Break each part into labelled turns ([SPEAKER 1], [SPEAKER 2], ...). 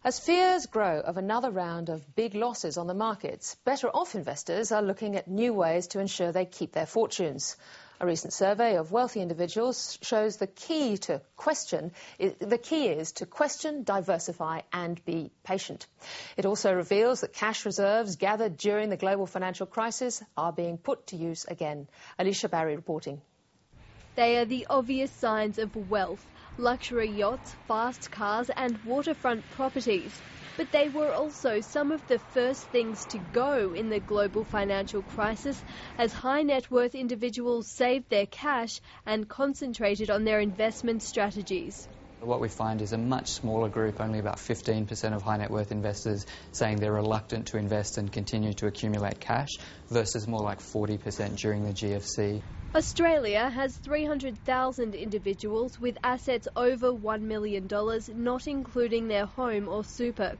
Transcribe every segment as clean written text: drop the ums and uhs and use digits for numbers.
[SPEAKER 1] As fears grow of another round of big losses on the markets, better-off investors are looking at new ways to ensure they keep their fortunes. A recent survey of wealthy individuals shows the key is to question, diversify and be patient. It also reveals that cash reserves gathered during the global financial crisis are being put to use again. Alicia Barry reporting.
[SPEAKER 2] They are the obvious signs of wealth: luxury yachts, fast cars and waterfront properties. But they were also some of the first things to go in the global financial crisis, as high net worth individuals saved their cash and concentrated on their investment strategies.
[SPEAKER 3] What we find is a much smaller group, only about 15% of high net worth investors saying they're reluctant to invest and continue to accumulate cash, versus more like 40% during the GFC.
[SPEAKER 2] Australia has 300,000 individuals with assets over $1 million, not including their home or super.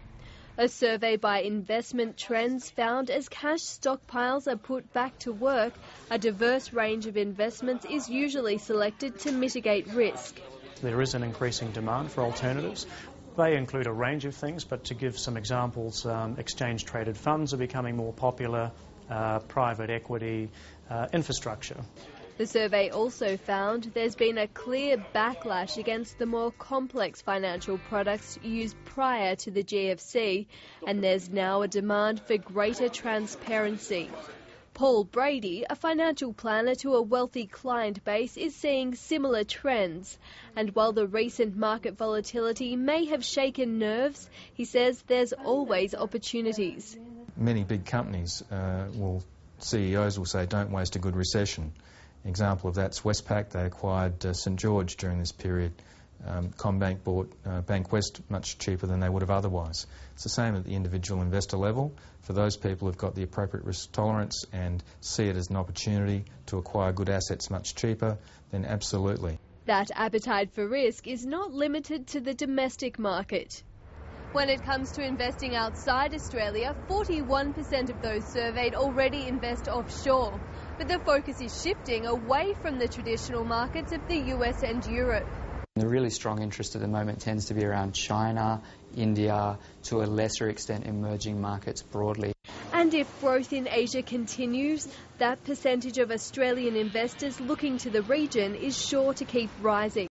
[SPEAKER 2] A survey by Investment Trends found as cash stockpiles are put back to work, a diverse range of investments is usually selected to mitigate risk.
[SPEAKER 4] There is an increasing demand for alternatives. They include a range of things, but to give some examples, exchange-traded funds are becoming more popular, private equity, infrastructure.
[SPEAKER 2] The survey also found there's been a clear backlash against the more complex financial products used prior to the GFC, and there's now a demand for greater transparency. Paul Brady, a financial planner to a wealthy client base, is seeing similar trends. And while the recent market volatility may have shaken nerves, he says there's always opportunities.
[SPEAKER 5] Many big companies CEOs will say, don't waste a good recession. An example of that's Westpac. They acquired St George during this period. Combank bought Bankwest much cheaper than they would have otherwise. It's the same at the individual investor level. For those people who've got the appropriate risk tolerance and see it as an opportunity to acquire good assets much cheaper, then absolutely.
[SPEAKER 2] That appetite for risk is not limited to the domestic market. When it comes to investing outside Australia, 41% of those surveyed already invest offshore. But the focus is shifting away from the traditional markets of the US and Europe.
[SPEAKER 3] The really strong interest at the moment tends to be around China, India, to a lesser extent emerging markets broadly.
[SPEAKER 2] And if growth in Asia continues, that percentage of Australian investors looking to the region is sure to keep rising.